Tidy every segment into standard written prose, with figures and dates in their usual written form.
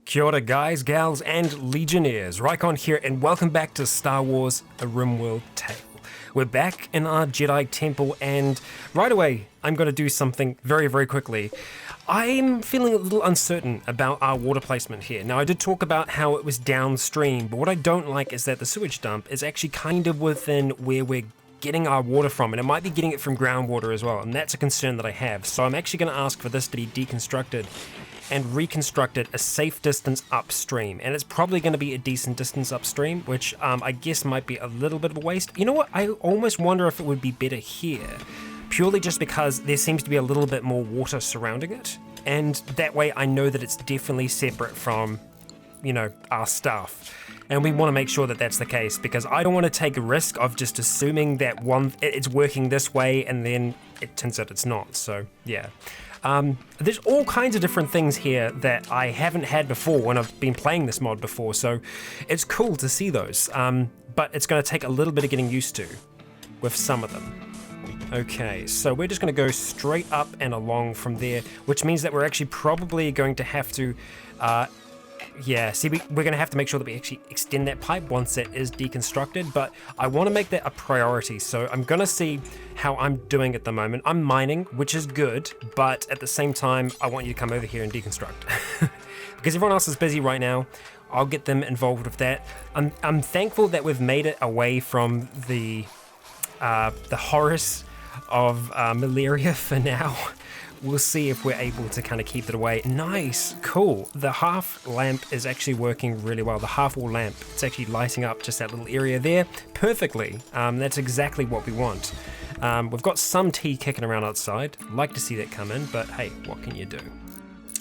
Kia ora guys, gals, and legionnaires. Rykon here, and welcome back to Star Wars: A RimWorld Tale. We're back in our Jedi temple, and right away, I'm going to do something very, very quickly. I'm feeling a little uncertain about our water placement here. Now, I did talk about how it was downstream, but what I don't like is that the sewage dump is actually kind of within where we're getting our water from, and it might be getting it from groundwater as well, and that's a concern that I have. So I'm actually going to ask for this to be deconstructed and reconstructed a safe distance upstream, and it's probably going to be a decent distance upstream, which I guess might be a little bit of a waste. You know what, I almost wonder if it would be better here, purely just because there seems to be a little bit more water surrounding it, and that way I know that it's definitely separate from, you know, our stuff. And we want to make sure that that's the case, because I don't want to take a risk of just assuming that it's working this way and then it turns out it's not. So yeah. There's all kinds of different things here that I haven't had before when I've been playing this mod before, so it's cool to see those, but it's going to take a little bit of getting used to with some of them. Okay, so we're just going to go straight up and along from there, which means that we're actually probably going to have to we're going to have to make sure that we actually extend that pipe once it is deconstructed, but I want to make that a priority, so I'm going to see how I'm doing at the moment. I'm mining, which is good, but at the same time, I want you to come over here and deconstruct. Because everyone else is busy right now, I'll get them involved with that. I'm thankful that we've made it away from the horrors of malaria for now. We'll see if we're able to kind of keep it away. Nice, cool. The half lamp is actually working really well. The half wall lamp, it's actually lighting up just that little area there perfectly. That's exactly what we want. We've got some tea kicking around outside. Like to see that come in, but hey, what can you do?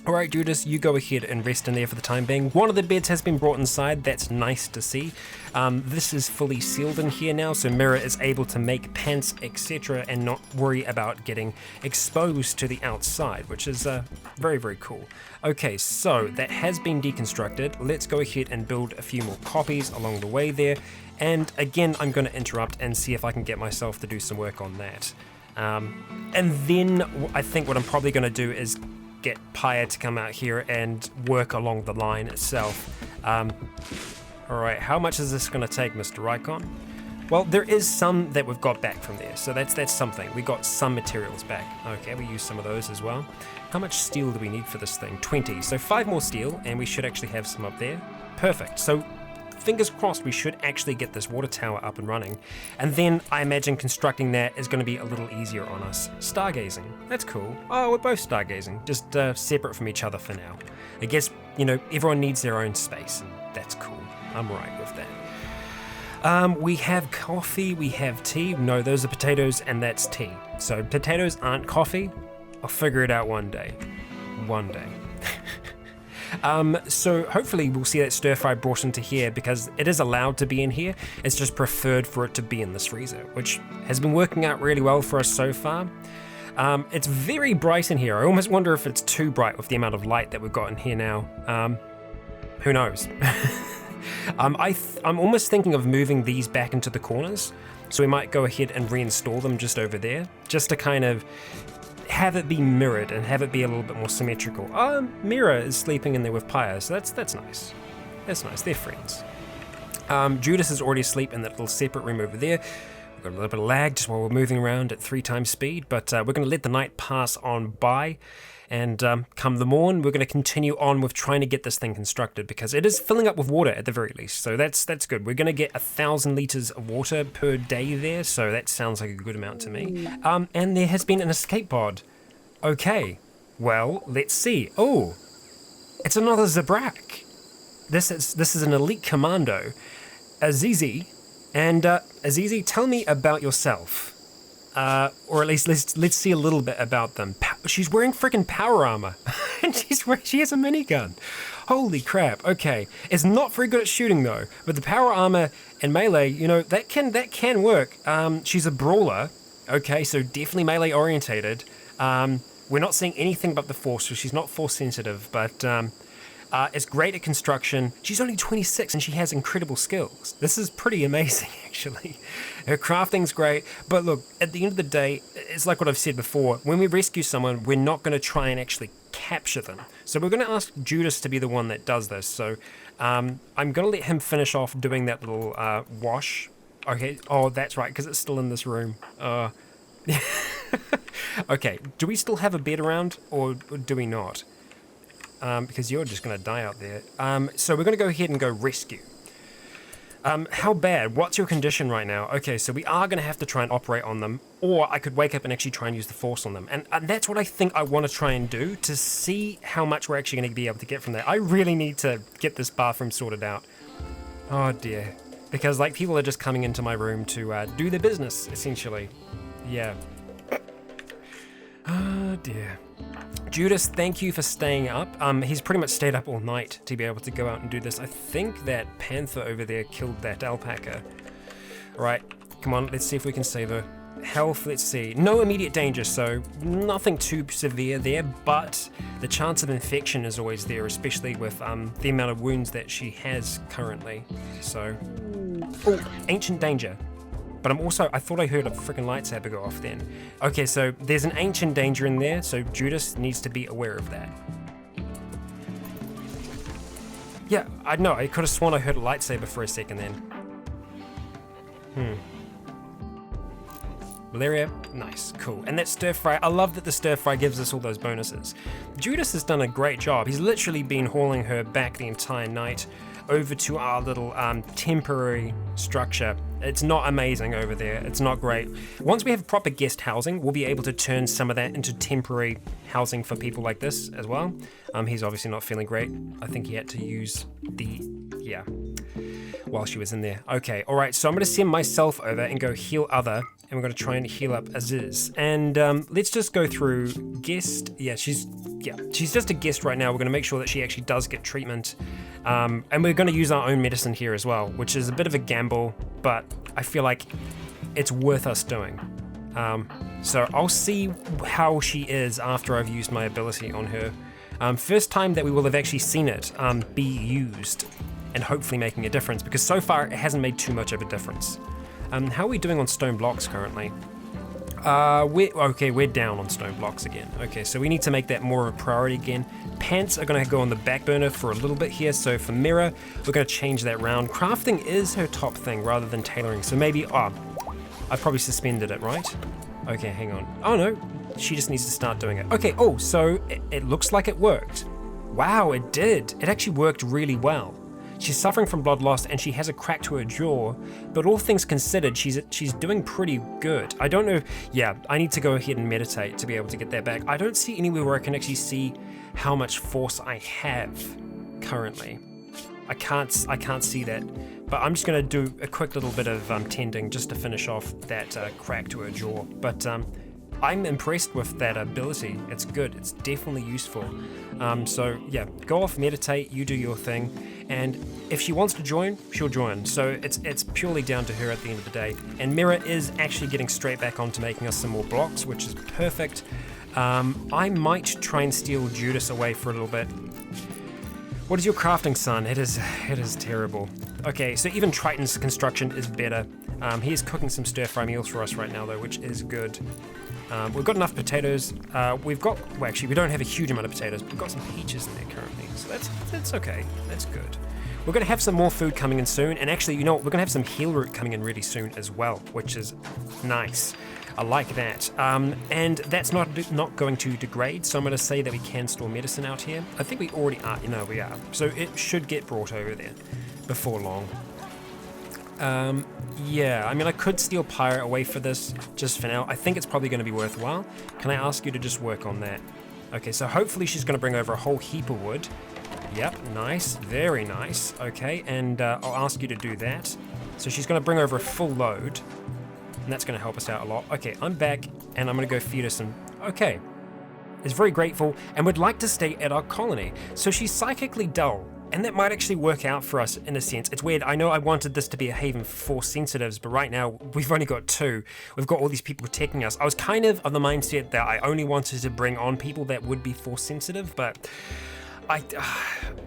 All right, Judas, you go ahead and rest in there for the time being. One of the beds has been brought inside. That's nice to see. This is fully sealed in here now, so Mira is able to make pants, etc., and not worry about getting exposed to the outside, which is very, very cool. Okay, so that has been deconstructed. Let's go ahead and build a few more copies along the way there. And again, I'm going to interrupt and see if I can get myself to do some work on that. And then I think what I'm probably going to do is get Pyre to come out here and work along the line itself. Alright, how much is this going to take, Mr. Rykon? Well, there is some that we've got back from there, so that's something. We got some materials back. Okay, we used some of those as well. How much steel do we need for this thing? 20. So 5 more steel, and we should actually have some up there. Perfect. So fingers crossed we should actually get this water tower up and running. And then I imagine constructing that is going to be a little easier on us. Stargazing. That's cool. Oh, we're both stargazing. Just separate from each other for now. I guess, you know, everyone needs their own space, and that's cool. I'm right with that. We have coffee, we have tea. No, those are potatoes, and that's tea. So potatoes aren't coffee. I'll figure it out one day. One day. So hopefully we'll see that stir fry brought into here, because it is allowed to be in here. It's just preferred for it to be in this freezer, which has been working out really well for us so far. It's very bright in here. I almost wonder if it's too bright with the amount of light that we've got in here now. Who knows? I'm almost thinking of moving these back into the corners, so we might go ahead and reinstall them just over there, just to kind of have it be mirrored and have it be a little bit more symmetrical. Mira is sleeping in there with Pyre, so that's nice. That's nice, they're friends. Judas is already asleep in that little separate room over there. We've got a little bit of lag just while we're moving around at 3 times speed, but we're going to let the night pass on by, and come the morn, we're going to continue on with trying to get this thing constructed, because it is filling up with water at the very least, so that's good. We're going to get 1,000 liters of water per day there, so that sounds like a good amount to me. And there has been an escape pod. Okay, well, let's see. Oh, it's another Zabrak. This is an elite commando, Azizi. And Azizi, tell me about yourself. Or at least let's see a little bit about them. She's wearing freaking power armor, and she has a minigun. Holy crap! Okay, it's not very good at shooting though, but the power armor and melee, you know, that can work. She's a brawler. Okay, so definitely melee orientated. We're not seeing anything but the force, so she's not force sensitive, but is great at construction. She's only 26 and she has incredible skills. This is pretty amazing, actually. Her crafting's great, but look, at the end of the day, it's like what I've said before. When we rescue someone, we're not going to try and actually capture them. So we're going to ask Judas to be the one that does this. So I'm going to let him finish off doing that little wash. Okay, oh, that's right, because it's still in this room. Okay, do we still have a bed around, or do we not? Because you're just going to die out there. So we're going to go ahead and go rescue. How bad? What's your condition right now? Okay, so we are going to have to try and operate on them, or I could wake up and actually try and use the force on them. And that's what I think I want to try and do, to see how much we're actually going to be able to get from there. I really need to get this bathroom sorted out. Oh dear. Because like people are just coming into my room to do their business, essentially. Yeah. Oh dear. Judas, thank you for staying up. He's pretty much stayed up all night to be able to go out and do this. I think that panther over there killed that alpaca. Alright, come on, let's see if we can save her. Health, let's see. No immediate danger, so nothing too severe there, but the chance of infection is always there, especially with the amount of wounds that she has currently. So, oh, ancient danger. But I thought I heard a freaking lightsaber go off then. Okay, so there's an ancient danger in there, so Judas needs to be aware of that. Yeah, I know, I could have sworn I heard a lightsaber for a second then. Malaria, nice, cool. And that stir fry, I love that the stir fry gives us all those bonuses. Judas has done a great job. He's literally been hauling her back the entire night over to our little temporary structure. It's not amazing over there, it's not great. Once we have proper guest housing, we'll be able to turn some of that into temporary housing for people like this as well. He's obviously not feeling great. I think he had to use while she was in there. Okay, all right, so I'm gonna send myself over and go heal other, and we're gonna try and heal up Aziz. And let's just go through guest. She's just a guest right now. We're gonna make sure that she actually does get treatment. And we're gonna use our own medicine here as well, which is a bit of a gamble, but I feel like it's worth us doing. So I'll see how she is after I've used my ability on her. First time that we will have actually seen it be used, and hopefully making a difference, because so far it hasn't made too much of a difference. How are we doing on stone blocks currently? We're down on stone blocks again. Okay, so we need to make that more of a priority again. Pants are going to go on the back burner for a little bit here, so for Mira, we're going to change that round. Crafting is her top thing rather than tailoring, so maybe, I've probably suspended it, right? Okay, hang on. Oh no, she just needs to start doing it. Okay, so it looks like it worked. Wow, it did. It actually worked really well. She's suffering from blood loss and she has a crack to her jaw, but all things considered, she's doing pretty good. I don't know, I need to go ahead and meditate to be able to get that back. I don't see anywhere where I can actually see how much force I have currently. I can't see that, but I'm just gonna do a quick little bit of tending just to finish off that crack to her jaw. But I'm impressed with that ability. It's good, it's definitely useful. So yeah, go off, meditate, you do your thing, and if she wants to join, she'll join. So it's purely down to her at the end of the day. And Mira is actually getting straight back onto making us some more blocks, which is perfect. I might try and steal Judas away for a little bit. What is your crafting, son? It is terrible. Okay, so even Triton's construction is better. He is cooking some stir-fry meals for us right now though, which is good. We've got enough potatoes. We don't have a huge amount of potatoes, but we've got some peaches in there currently, so that's okay. That's good. We're going to have some more food coming in soon, and actually, you know what? We're going to have some heal root coming in really soon as well, which is nice. I like that. And that's not going to degrade, so I'm going to say that we can store medicine out here. I think we already are. We are. So it should get brought over there before long. I could steal Pyre away for this, just for now. I think it's probably going to be worthwhile. Can I ask you to just work on that? Okay, so hopefully she's going to bring over a whole heap of wood. Yep, nice, very nice. Okay, and I'll ask you to do that. So she's going to bring over a full load, and that's going to help us out a lot. Okay, I'm back, and I'm going to go feed her some... Okay, is very grateful, and would like to stay at our colony. So she's psychically dull. And that might actually work out for us in a sense. It's weird. I know I wanted this to be a haven for force sensitives, but right now we've only got 2. We've got all these people protecting us. I was kind of the mindset that I only wanted to bring on people that would be force sensitive, but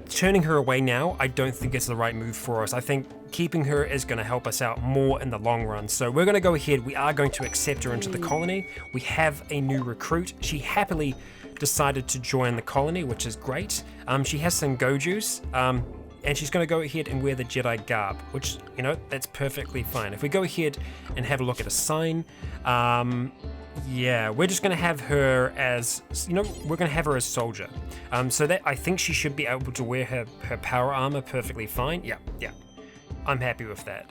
Turning her away now, I don't think it's the right move for us. I think keeping her is going to help us out more in the long run. So we're going to go ahead. We are going to accept her into the colony. We have a new recruit. She happily decided to join the colony, which is great. She has some Gojus, and she's going to go ahead and wear the Jedi garb, which, you know, that's perfectly fine. If we go ahead and have a look at a sign, yeah, we're just going to have her as, you know, we're going to have her as soldier. So that I think she should be able to wear her power armor perfectly fine. Yeah. I'm happy with that.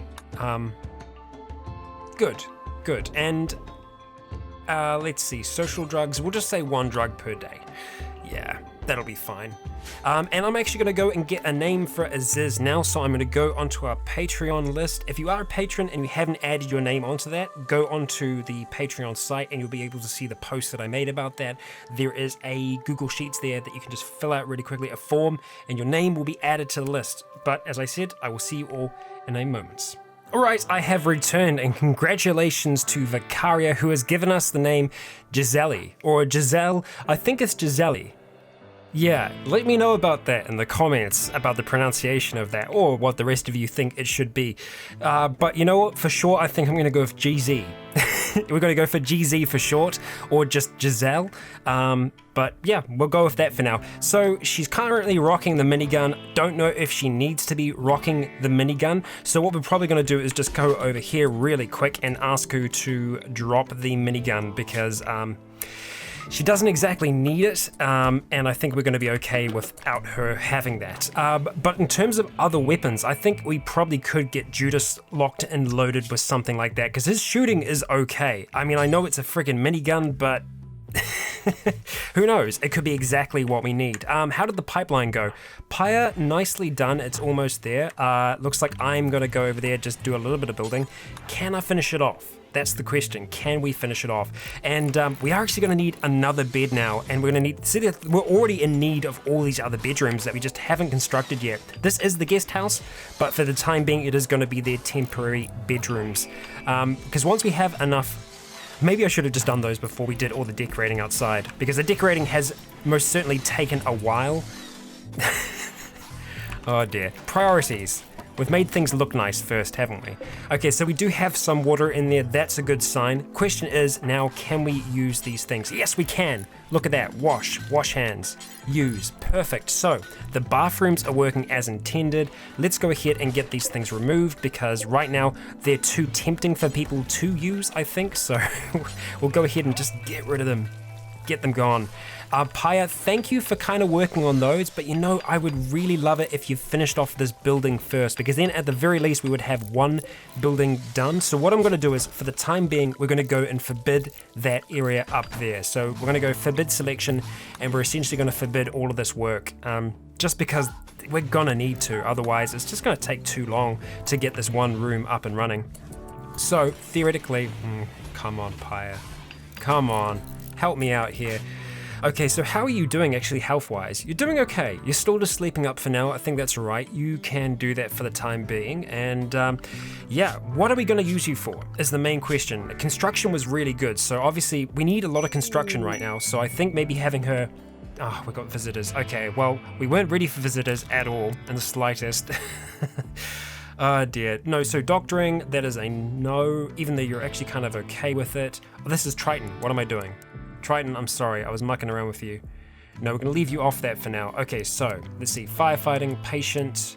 Good. And let's see, social drugs. We'll just say 1 drug per day. Yeah, that'll be fine. And I'm actually going to go and get a name for Aziz now, so I'm going to go onto our Patreon list. If you are a patron and you haven't added your name onto that, go onto the Patreon site and you'll be able to see the post that I made about that. There is a Google Sheets there that you can just fill out really quickly, a form, and your name will be added to the list. But as I said, I will see you all in a moment. Alright, I have returned, and congratulations to Vicaria, who has given us the name Giselle, or Giselle. I think it's Giselle. Yeah, let me know about that in the comments, about the pronunciation of that, or what the rest of you think it should be. But you know what, for sure, I think I'm going to go with GZ. We're going to go for GZ for short, or just Giselle. But yeah, we'll go with that for now. So she's currently rocking the minigun. Don't know if she needs to be rocking the minigun. So what we're probably going to do is just go over here really quick and ask her to drop the minigun, because she doesn't exactly need it, and I think we're going to be okay without her having that. But in terms of other weapons, I think we probably could get Judas locked and loaded with something like that, because his shooting is okay. I mean, I know it's a friggin' minigun, but who knows? It could be exactly what we need. How did the pipeline go? Pyre, nicely done. It's almost there. Looks like I'm going to go over there, just do a little bit of building. Can I finish it off? That's the question. Can we finish it off? And we are actually going to need another bed now, and we're going to need, see, we're already in need of all these other bedrooms that we just haven't constructed yet. This is the guest house, but for the time being, it is going to be their temporary bedrooms. Because once we have enough, maybe I should have just done those before we did all the decorating outside, because the decorating has most certainly taken a while. Oh dear. Priorities. We've made things look nice first, haven't we? Okay, so we do have some water in there. That's a good sign. Question is, now, can we use these things? Yes, we can. Look at that. Wash hands, use. Perfect. So the bathrooms are working as intended. Let's go ahead and get these things removed, because right now they're too tempting for people to use, I think. So we'll go ahead and just get rid of them. Get them gone. Pyre, thank you for kind of working on those, but you know, I would really love it if you finished off this building first, because then at the very least we would have one building done. So what I'm going to do is, for the time being, we're going to go and forbid that area up there. So we're going to go forbid selection, and we're essentially going to forbid all of this work, just because we're going to need to, otherwise it's just going to take too long to get this one room up and running. So theoretically, come on Pyre, come on, help me out here. Okay, so how are you doing actually health-wise? You're doing okay. You're still just sleeping up for now. I think that's right. You can do that for the time being. And yeah, what are we going to use you for is the main question. Construction was really good. So obviously we need a lot of construction right now. So I think maybe having her... Oh, we got visitors. Okay, well, we weren't ready for visitors at all in the slightest. Oh dear. No, so doctoring, that is a no, even though you're actually kind of okay with it. Oh, this is Triton. What am I doing? Triton, I'm sorry, I was mucking around with you. No, we're going to leave you off that for now. Okay, so, let's see. Firefighting, patient,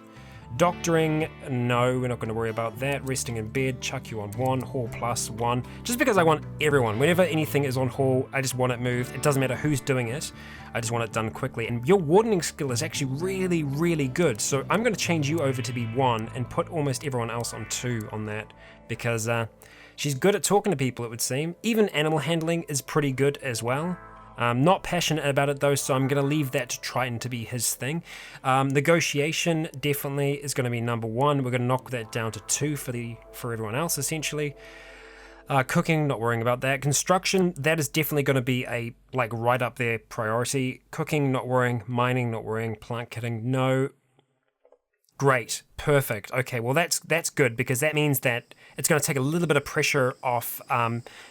doctoring, no, we're not going to worry about that. Resting in bed, chuck you on 1, hall plus 1. Just because I want everyone. Whenever anything is on hall, I just want it moved. It doesn't matter who's doing it. I just want it done quickly. And your wardening skill is actually really, really good. So I'm going to change you over to be 1 and put almost everyone else on 2 on that. Because, she's good at talking to people, it would seem. Even animal handling is pretty good as well. Not passionate about it though, so I'm going to leave that to Triton to be his thing. Negotiation definitely is going to be number 1. We're going to knock that down to 2 for everyone else, essentially. Cooking, not worrying about that. Construction, that is definitely going to be a, like, right up there priority. Cooking, not worrying. Mining, not worrying. Plant cutting, no. Great, perfect. Okay, well that's good, because that means that it's going to take a little bit of pressure off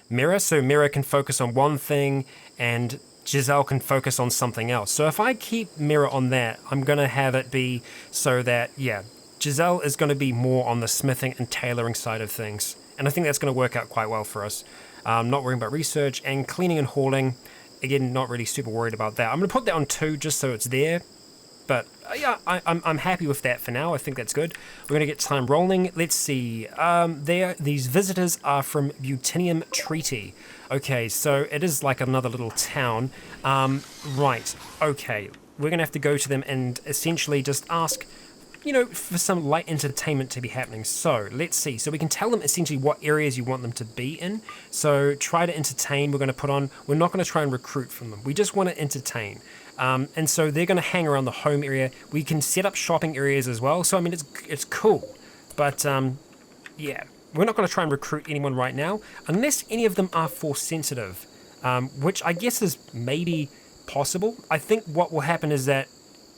Mira, so Mira can focus on one thing, and Giselle can focus on something else. So if I keep Mira on that, I'm going to have it be so that, yeah, Giselle is going to be more on the smithing and tailoring side of things. And I think that's going to work out quite well for us. Not worrying about research and cleaning and hauling. Again, not really super worried about that. I'm going to put that on 2 just so it's there. But yeah, I'm happy with that for now. I think that's good. We're going to get time rolling. Let's see. These visitors are from Butinium Treaty. Okay, so it is like another little town. Right, okay. We're going to have to go to them and essentially just ask, you know, for some light entertainment to be happening. So let's see. So we can tell them essentially what areas you want them to be in. So try to entertain. We're going to put on. We're not going to try and recruit from them. We just want to entertain. And so they're going to hang around the home area. We can set up shopping areas as well. So I mean, it's cool. But yeah, we're not going to try and recruit anyone right now unless any of them are force sensitive, which I guess is maybe possible. I think what will happen is that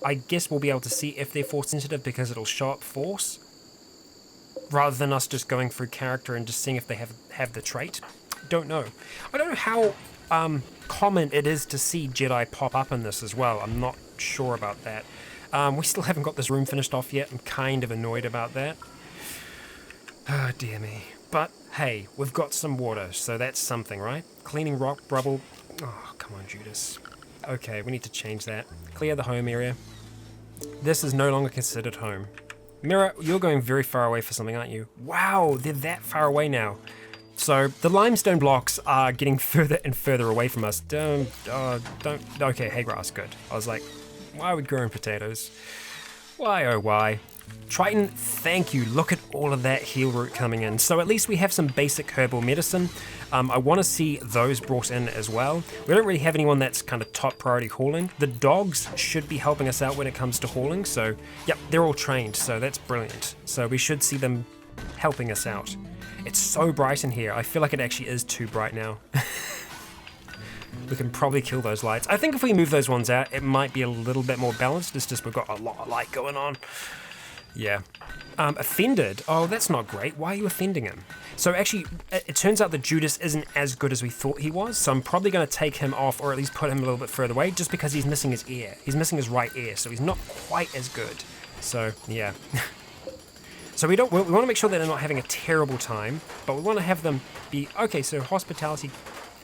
I guess we'll be able to see if they're force sensitive because it'll show up force, rather than us just going through character and just seeing if they have the trait. Don't know. I don't know how common it is to see Jedi pop up in this as well. I'm not sure about that. We still haven't got this room finished off yet. I'm kind of annoyed about that. Oh, dear me. But hey, we've got some water, so that's something, right? Cleaning rock, rubble. Oh, come on, Judas. Okay, we need to change that. Clear the home area. This is no longer considered home. Mira, you're going very far away for something, aren't you? Wow, they're that far away now. So the limestone blocks are getting further and further away from us. Don't. Okay, hay grass, good. I was like, why are we growing potatoes? Why, oh why? Triton, thank you. Look at all of that heal root coming in. So at least we have some basic herbal medicine. I want to see those brought in as well. We don't really have anyone that's kind of top priority hauling. The dogs should be helping us out when it comes to hauling. So, yep, they're all trained. So that's brilliant. So we should see them helping us out. It's so bright in here. I feel like it actually is too bright now. We can probably kill those lights. I think if we move those ones out, it might be a little bit more balanced. It's just we've got a lot of light going on. Yeah. Offended. Oh, that's not great. Why are you offending him? So actually, it turns out that Judas isn't as good as we thought he was. So I'm probably going to take him off, or at least put him a little bit further away, just because he's missing his ear. He's missing his right ear, so he's not quite as good. So yeah. So we want to make sure that they're not having a terrible time, but we want to have them be okay. So hospitality,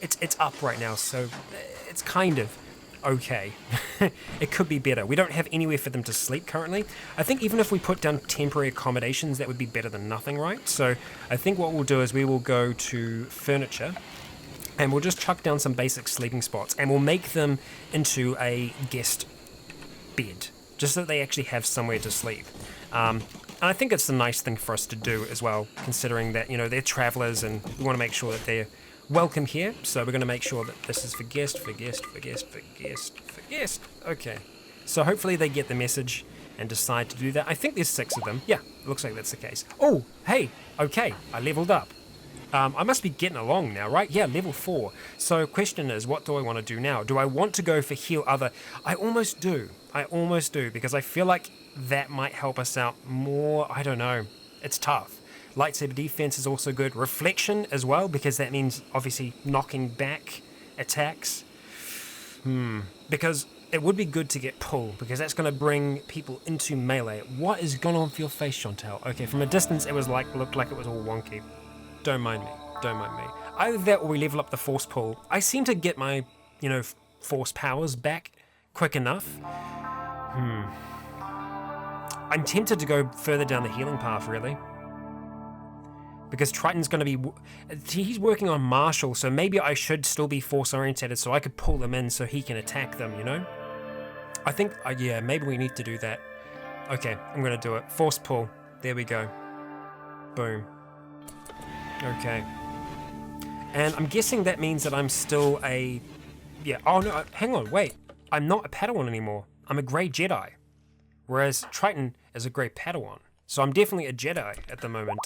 it's up right now, so it's kind of okay. It could be better. We don't have anywhere for them to sleep currently. I think even if we put down temporary accommodations, that would be better than nothing, right? So I think what we'll do is we will go to furniture and we'll just chuck down some basic sleeping spots and we'll make them into a guest bed just so that they actually have somewhere to sleep. And I think it's a nice thing for us to do as well, considering that, you know, they're travelers and we want to make sure that they're welcome here. So we're going to make sure that this is for guest, for guest, for guest, for guest, for guest. Okay. So hopefully they get the message and decide to do that. I think there's 6 of them. Yeah, looks like that's the case. Oh, hey, okay, I leveled up. I must be getting along now, right? Yeah, level 4. So question is, what do I want to do now? Do I want to go for heal other? I almost do, because I feel like that might help us out more. I don't know. It's tough. Lightsaber defense is also good. Reflection as well, because that means obviously knocking back attacks. Because it would be good to get pull, because that's going to bring people into melee. What is going on for your face, Chantal? Okay, from a distance it was looked like it was all wonky. Don't mind me. Either that or we level up the force pull. I seem to get my, you know, force powers back quick enough. I'm tempted to go further down the healing path, really. Because Triton's going to be... He's working on martial, so maybe I should still be force-orientated so I could pull them in so he can attack them, you know? I think... yeah, maybe we need to do that. Okay, I'm going to do it. Force pull. There we go. Boom. Okay. And I'm guessing that means that I'm still a... Yeah, oh no, hang on, wait. I'm not a Padawan anymore. I'm a Grey Jedi. Whereas Triton is a Grey Padawan. So I'm definitely a Jedi at the moment.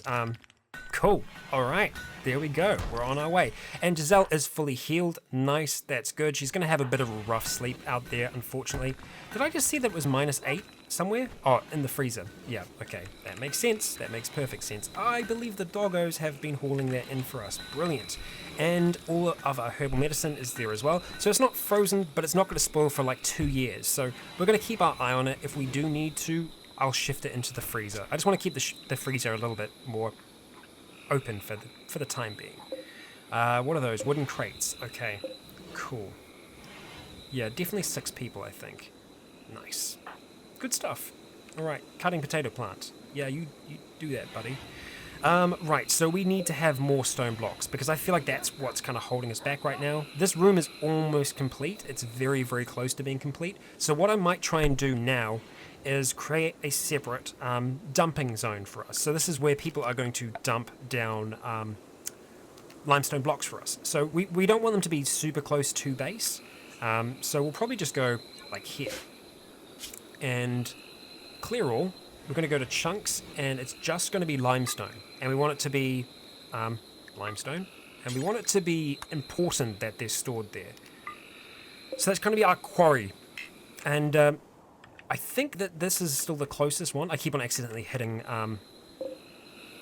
Cool. All right. There we go. We're on our way. And Giselle is fully healed. Nice. That's good. She's going to have a bit of a rough sleep out there, unfortunately. Did I just see that it was -8 somewhere? Oh, in the freezer. Yeah, okay. That makes sense. That makes perfect sense. I believe the doggos have been hauling that in for us. Brilliant. And all of our herbal medicine is there as well. So it's not frozen, but it's not going to spoil for like 2 years. So we're going to keep our eye on it. If we do need to, I'll shift it into the freezer. I just want to keep the freezer a little bit more open for the time being. What are those? Wooden crates. Okay, cool. Yeah, definitely 6 people, I think. Nice. Good stuff. All right, cutting potato plant. Yeah, you do that, buddy. Right, so we need to have more stone blocks because I feel like that's what's kind of holding us back right now. This room is almost complete. It's very, very close to being complete. So what I might try and do now is create a separate dumping zone for us. So this is where people are going to dump down limestone blocks for us. So we don't want them to be super close to base. So we'll probably just go like here. And clear all. We're going to go to chunks, and it's just going to be limestone. And we want it to be limestone. And we want it to be important that they're stored there. So that's going to be our quarry. And I think that this is still the closest one. I keep on accidentally hitting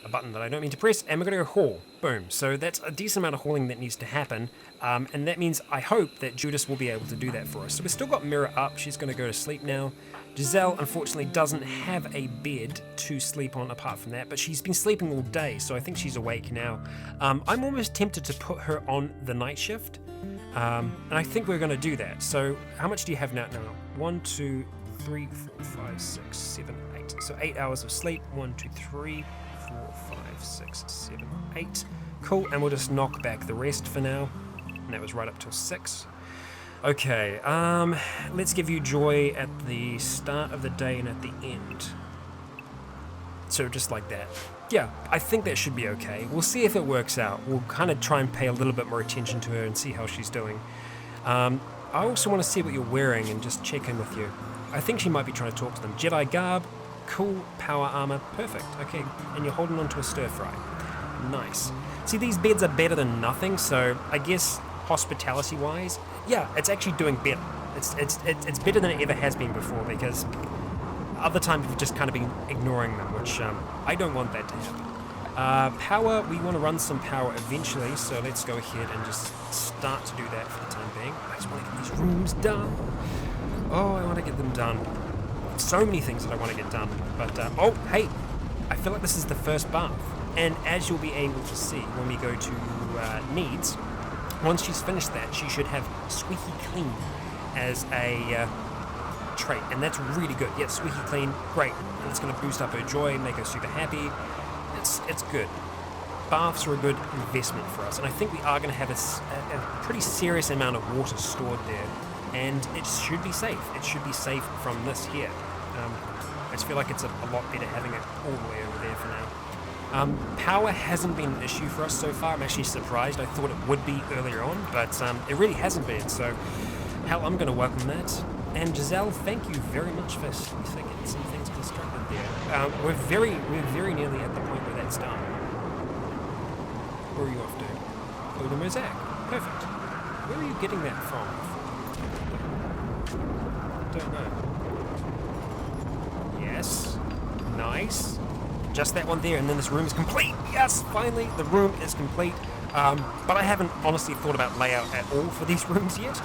a button that I don't mean to press, and we're going to go haul. Boom. So that's a decent amount of hauling that needs to happen, and that means I hope that Judas will be able to do that for us. So we've still got Mirror up. She's going to go to sleep now. Giselle, unfortunately, doesn't have a bed to sleep on apart from that, but she's been sleeping all day, so I think she's awake now. I'm almost tempted to put her on the night shift, and I think we're going to do that. So how much do you have now? 1, 2, 3, 4, 5, 6, 7, 8. So 8 hours of sleep. 1, 2, 3, 4, 5, 6, 7, 8. Cool, and we'll just knock back the rest for now. And that was right up till 6. Okay, let's give you joy at the start of the day and at the end. So just like that. Yeah, I think that should be okay. We'll see if it works out. We'll kind of try and pay a little bit more attention to her and see how she's doing. I also want to see what you're wearing and just check in with you. I think she might be trying to talk to them. Jedi garb, cool, power armor, perfect. Okay, and you're holding on to a stir fry. Nice. See, these beds are better than nothing, so I guess hospitality-wise, yeah, it's actually doing better. It's better than it ever has been before, because other times we've just kind of been ignoring them, which I don't want that to happen. Power, we want to run some power eventually, so let's go ahead and just start to do that for the time being. I just want to get these rooms done. Oh, I want to get them done. So many things that I want to get done. But, oh, hey, I feel like this is the first bath. And as you'll be able to see when we go to needs, once she's finished that, she should have squeaky clean as a trait. And that's really good. Yeah, squeaky clean, great. And it's going to boost up her joy, make her super happy. It's good. Baths are a good investment for us. And I think we are going to have a pretty serious amount of water stored there. And it should be safe. It should be safe from this here. I just feel like it's a lot better having it all the way over there for now. Power hasn't been an issue for us so far. I'm actually surprised. I thought it would be earlier on, but it really hasn't been. So, hell, I'm going to welcome that. And Giselle, thank you very much for getting some things constructed there. We're very nearly at the point where that's done. Where are you off to? Oh, the mosaic. Perfect. Where are you getting that from? Don't know. Yes. Nice. Just that one there, and then this room is complete. Yes, finally, the room is complete. But I haven't honestly thought about layout at all for these rooms yet.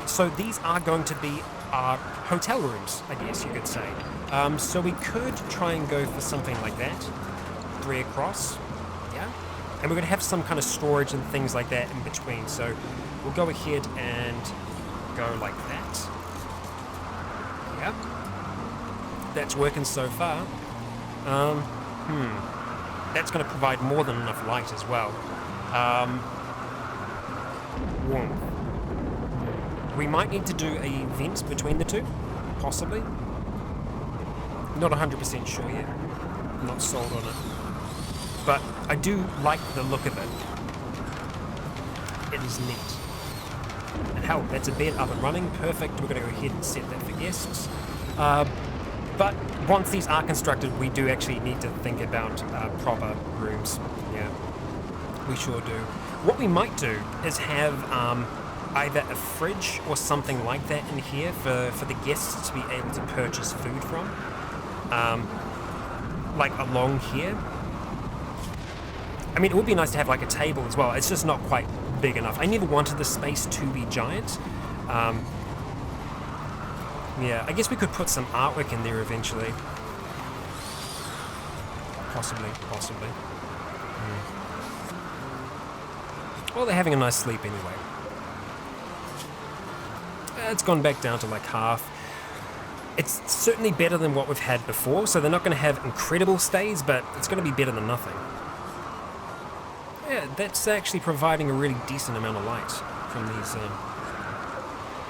So these are going to be our hotel rooms, I guess you could say. So we could try and go for something like that. 3 across. Yeah. And we're going to have some kind of storage and things like that in between. So we'll go ahead and go like that. Yeah. That's working so far. That's going to provide more than enough light as well. We might need to do a vent between the two, possibly. Not 100% sure yet. I'm not sold on it. But I do like the look of it. It is neat. And hell, that's a bed up and running. Perfect. We're going to go ahead and set that for guests. But once these are constructed, we do actually need to think about proper rooms. Yeah, we sure do. What we might do is have either a fridge or something like that in here for the guests to be able to purchase food from. Like along here. I mean, it would be nice to have like a table as well. It's just not quite big enough. I never wanted the space to be giant. Yeah, I guess we could put some artwork in there eventually. Possibly. Well, they're having a nice sleep anyway. It's gone back down to like half. It's certainly better than what we've had before, so they're not going to have incredible stays, but it's going to be better than nothing. Yeah, that's actually providing a really decent amount of light from these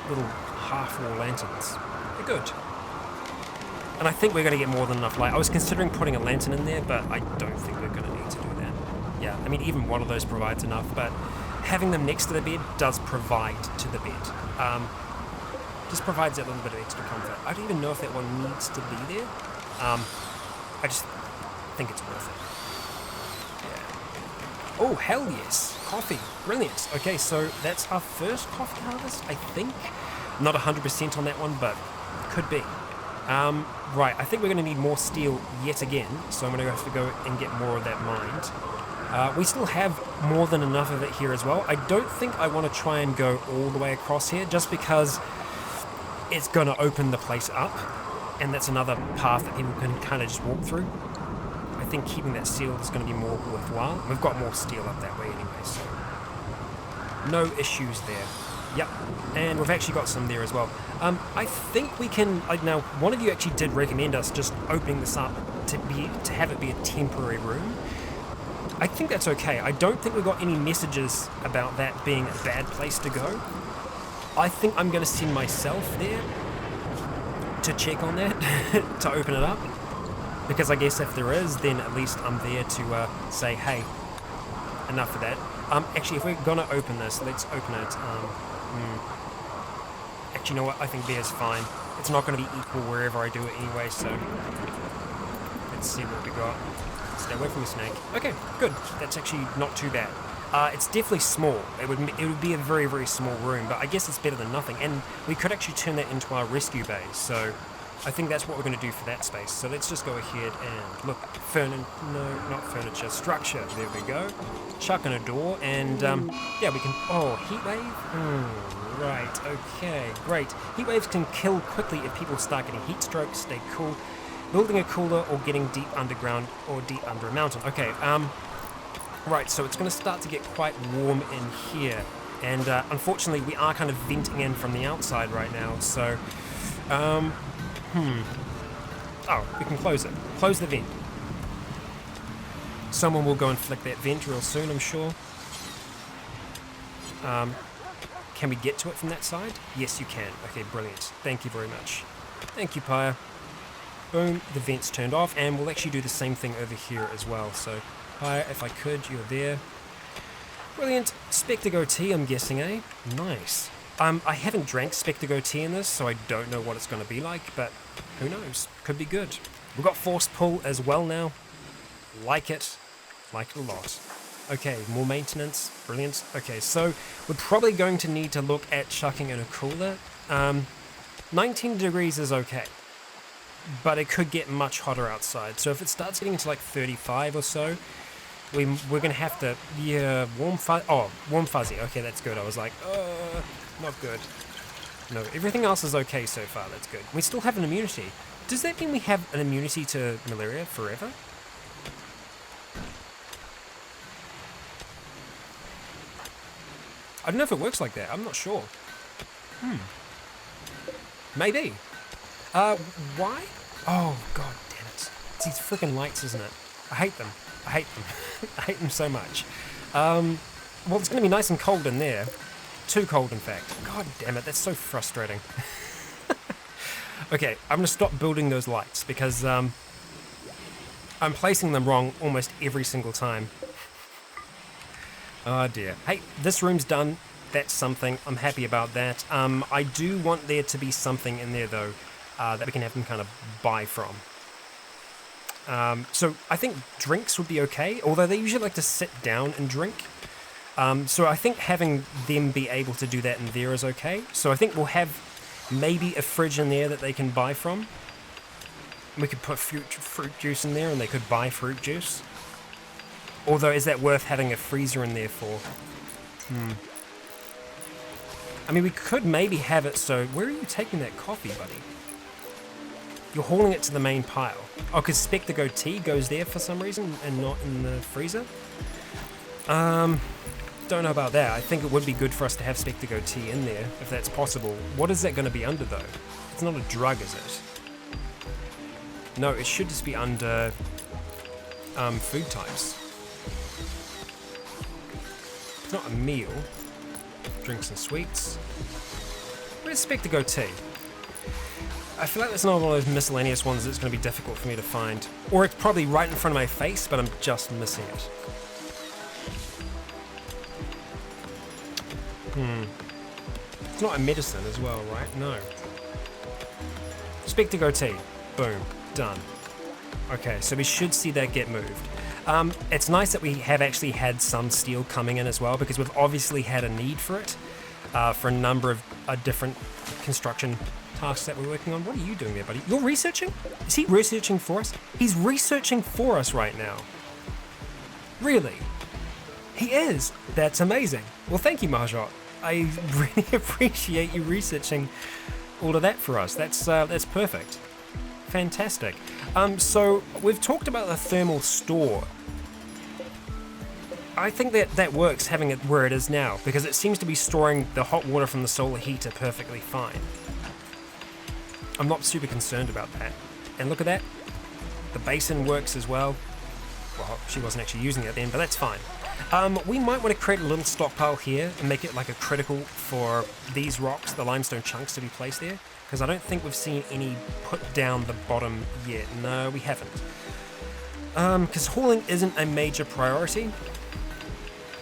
little half-wall lanterns. They're good. And I think we're going to get more than enough light. I was considering putting a lantern in there, but I don't think we're going to need to do that. Yeah, I mean, even one of those provides enough, but having them next to the bed does provide to the bed. Just provides that little bit of extra comfort. I don't even know if that one needs to be there. I just think it's worth it. Yeah. Oh, hell yes. Coffee. Brilliant. Okay, so that's our first coffee harvest, I think. Not 100% on that one, but could be. Right, I think we're going to need more steel yet again, so I'm going to have to go and get more of that mined. We still have more than enough of it here as well. I don't think I want to try and go all the way across here, just because it's going to open the place up, and that's another path that people can kind of just walk through. I think keeping that sealed is going to be more worthwhile. We've got more steel up that way anyway, so no issues there. Yep, and we've actually got some there as well. I think we can. Now, one of you actually did recommend us just opening this up to have it be a temporary room. I think that's okay. I don't think we've got any messages about that being a bad place to go. I think I'm going to send myself there to check on that, to open it up. Because I guess if there is, then at least I'm there to say, hey, enough of that. Actually, if we're going to open this, let's open it. Actually, you know what? I think there's fine. It's not going to be equal wherever I do it anyway, so let's see what we got. Stay away from the snake. Okay, good. That's actually not too bad. It's definitely small. It would be a very, very small room, but I guess it's better than nothing. And we could actually turn that into our rescue base. So I think that's what we're going to do for that space. So let's just go ahead and look. Not furniture. Structure. There we go. Chuck in a door, and yeah, we can. Oh, Heatwave. Right. Okay. Great. Heatwaves can kill quickly if people start getting heat strokes. Stay cool. Building a cooler or getting deep underground or deep under a mountain. Okay. Right, so it's going to start to get quite warm in here, and unfortunately we are kind of venting in from the outside right now, so, oh, we can close it. Close the vent. Someone will go and flick that vent real soon, I'm sure. Can we get to it from that side? Yes, you can. Okay, brilliant. Thank you very much. Thank you, Pyre. Boom, the vent's turned off, and we'll actually do the same thing over here as well, so... Hi, if I could, you're there. Brilliant. Spectago tea, I'm guessing, eh? Nice. I haven't drank Spectago tea in this, so I don't know what it's going to be like, but who knows? Could be good. We've got force pull as well now. Like it a lot. Okay, more maintenance. Brilliant. Okay, so we're probably going to need to look at chucking in a cooler. 19 degrees is okay, but it could get much hotter outside. So if it starts getting to like 35 or so, we're going to have to, yeah, warm fuzzy. Okay, that's good. I was like, not good. No, everything else is okay so far. That's good. We still have an immunity. Does that mean we have an immunity to malaria forever? I don't know if it works like that. I'm not sure. Maybe. Why? Oh, god damn it. It's these freaking lights, isn't it? I hate them. I hate them so much. Well, it's going to be nice and cold in there. Too cold, in fact. God damn it, that's so frustrating. Okay, I'm going to stop building those lights because I'm placing them wrong almost every single time. Oh dear. Hey, this room's done. That's something. I'm happy about that. I do want there to be something in there though. that we can have them kind of buy from. So I think drinks would be okay, although they usually like to sit down and drink. So I think having them be able to do that in there is okay. So I think we'll have maybe a fridge in there that they can buy from. We could put fruit juice in there and they could buy fruit juice. Although, is that worth having a freezer in there for? I mean, we could maybe have it so... Where are you taking that coffee, buddy? You're hauling it to the main pile. Oh, because Spectago tea goes there for some reason and not in the freezer? Don't know about that. I think it would be good for us to have Spectago tea in there, if that's possible. What is that going to be under, though? It's not a drug, is it? No, it should just be under food types. It's not a meal. Drinks and sweets. Where's Spectago tea? I feel like that's not one of those miscellaneous ones that's going to be difficult for me to find. Or it's probably right in front of my face, but I'm just missing it. It's not a medicine as well, right? No. Spectago tea. Boom. Done. Okay, so we should see that get moved. It's nice that we have actually had some steel coming in as well, because we've obviously had a need for it for a number of different construction tasks that we're working on. What are you doing there, buddy? You're researching? Is he researching for us? He's researching for us right now. Really? He is? That's amazing. Well, thank you, Marjot. I really appreciate you researching all of that for us. That's perfect. Fantastic. So we've talked about the thermal store. I think that works, having it where it is now, because it seems to be storing the hot water from the solar heater perfectly fine. I'm not super concerned about that. And look at that. The basin works as well. Well, she wasn't actually using it then, but that's fine. We might want to create a little stockpile here and make it like a critical for these rocks, the limestone chunks, to be placed there, because I don't think we've seen any put down the bottom yet. No, we haven't. Because hauling isn't a major priority.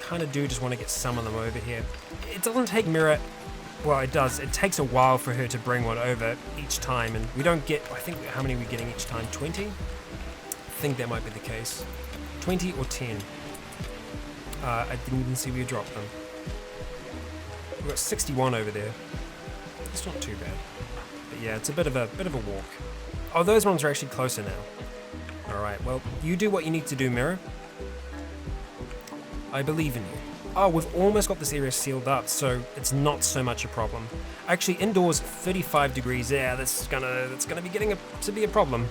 Kind of do just want to get some of them over here. It doesn't take Mira... Well, it does. It takes a while for her to bring one over each time, and we don't get... I think, how many are we getting each time? 20? I think that might be the case. 20 or 10. I didn't even see we dropped them. We've got 61 over there. It's not too bad. But yeah, it's a bit of a walk. Oh, those ones are actually closer now. Alright, well, you do what you need to do, Mirror. I believe in you. Oh, we've almost got this area sealed up, so it's not so much a problem. Actually, indoors, 35 degrees. Yeah, that's gonna be getting to be a problem.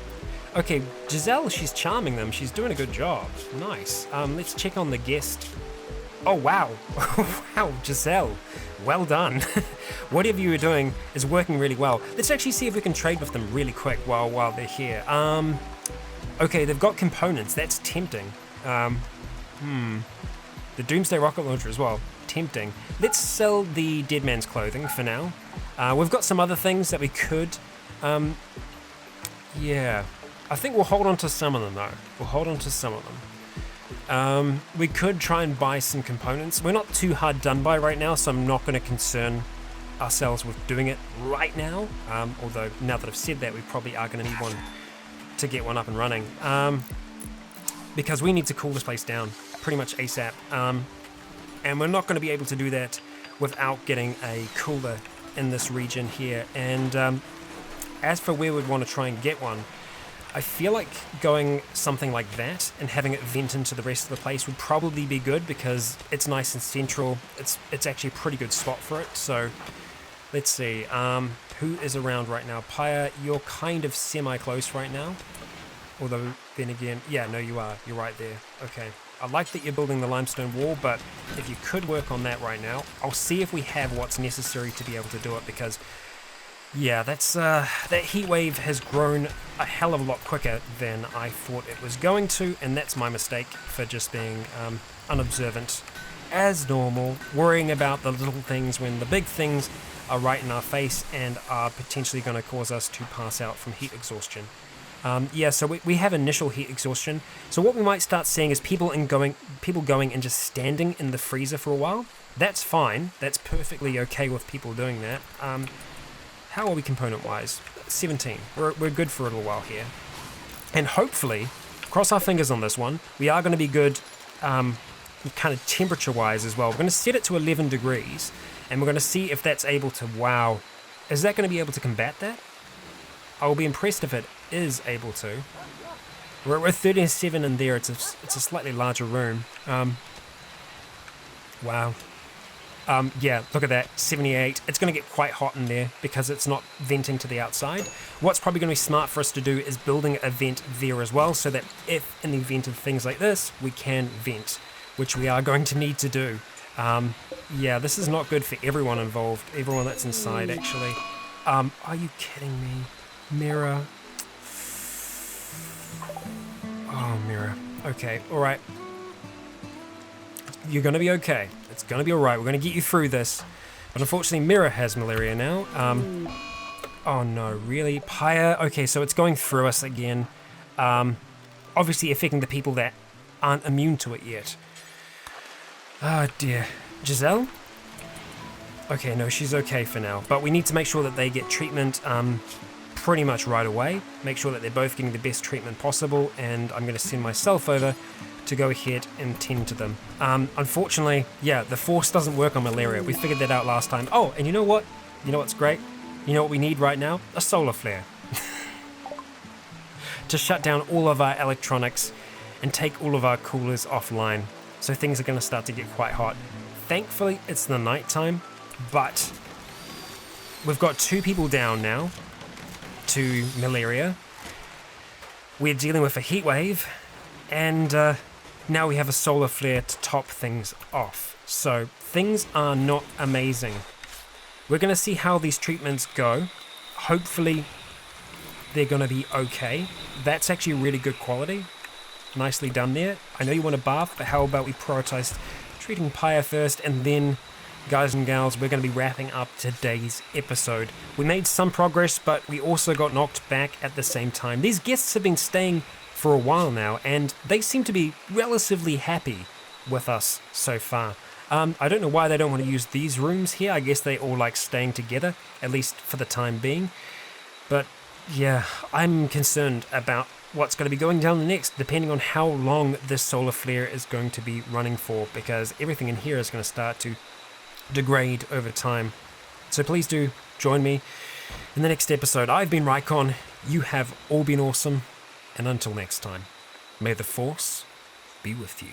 Okay, Giselle, she's charming them. She's doing a good job. Nice. Let's check on the guest. Oh, wow. Wow, Giselle. Well done. Whatever you were doing is working really well. Let's actually see if we can trade with them really quick while they're here. Okay, they've got components. That's tempting. The Doomsday Rocket Launcher as well. Tempting. Let's sell the Dead Man's Clothing for now. We've got some other things that we could... yeah. I think we'll hold on to some of them, though. We'll hold on to some of them. We could try and buy some components. We're not too hard done by right now, so I'm not going to concern ourselves with doing it right now. Although, now that I've said that, we probably are going to need one to get one up and running. Because we need to cool this place down pretty much ASAP. And we're not going to be able to do that without getting a cooler in this region here. And as for where we'd want to try and get one, I feel like going something like that and having it vent into the rest of the place would probably be good, because it's nice and central. It's actually a pretty good spot for it. So let's see. Who is around right now? Pyre, you're kind of semi-close right now. Although, then again, yeah, no, you are. You're right there. Okay. I like that you're building the limestone wall, but if you could work on that right now, I'll see if we have what's necessary to be able to do it, because... yeah, that's that Heatwave has grown a hell of a lot quicker than I thought it was going to, and that's my mistake for just being unobservant as normal, worrying about the little things when the big things are right in our face and are potentially going to cause us to pass out from heat exhaustion. Yeah, so we have initial heat exhaustion. So what we might start seeing is people going and just standing in the freezer for a while. That's fine. That's perfectly okay with people doing that. How are we component-wise? 17. We're good for a little while here. And hopefully, cross our fingers on this one, we are going to be good kind of temperature-wise as well. We're going to set it to 11 degrees, and we're going to see if that's able to, wow. Is that going to be able to combat that? I will be impressed if it is able to. We're at 37 in there. It's a slightly larger room. Wow. Yeah, look at that, 78. It's going to get quite hot in there because it's not venting to the outside. What's probably going to be smart for us to do is building a vent there as well, so that if in the event of things like this, we can vent, which we are going to need to do. Yeah, this is not good for everyone involved, everyone that's inside actually. Are you kidding me? Mirror. Oh, mirror. Okay, alright. You're going to be okay. It's going to be alright. We're going to get you through this. But unfortunately, Mirror has malaria now. Oh no, really? Pyre? Okay, so it's going through us again. Obviously affecting the people that aren't immune to it yet. Oh dear. Giselle? Okay, no, she's okay for now. But we need to make sure that they get treatment pretty much right away. Make sure that they're both getting the best treatment possible. And I'm going to send myself over to go ahead and tend to them. Unfortunately, yeah, the force doesn't work on malaria. We figured that out last time. Oh, and you know what? You know what's great? You know what we need right now? A solar flare. To shut down all of our electronics and take all of our coolers offline. So things are going to start to get quite hot. Thankfully, it's the night time, but we've got 2 people down now to malaria. We're dealing with a heat wave, and now we have a solar flare to top things off. So things are not amazing. We're going to see how these treatments go. Hopefully they're going to be okay. That's actually really good quality. Nicely done there. I know you want a bath, but how about we prioritize treating Pyre first, and then, guys and gals, we're going to be wrapping up today's episode. We made some progress, but we also got knocked back at the same time. These guests have been staying for a while now, and they seem to be relatively happy with us so far. I don't know why they don't want to use these rooms here. I guess they all like staying together, at least for the time being. But yeah, I'm concerned about what's going to be going down next, depending on how long this solar flare is going to be running for, because everything in here is going to start to degrade over time. So please do join me in the next episode. I've been Rycon, you have all been awesome, and until next time, may the Force be with you.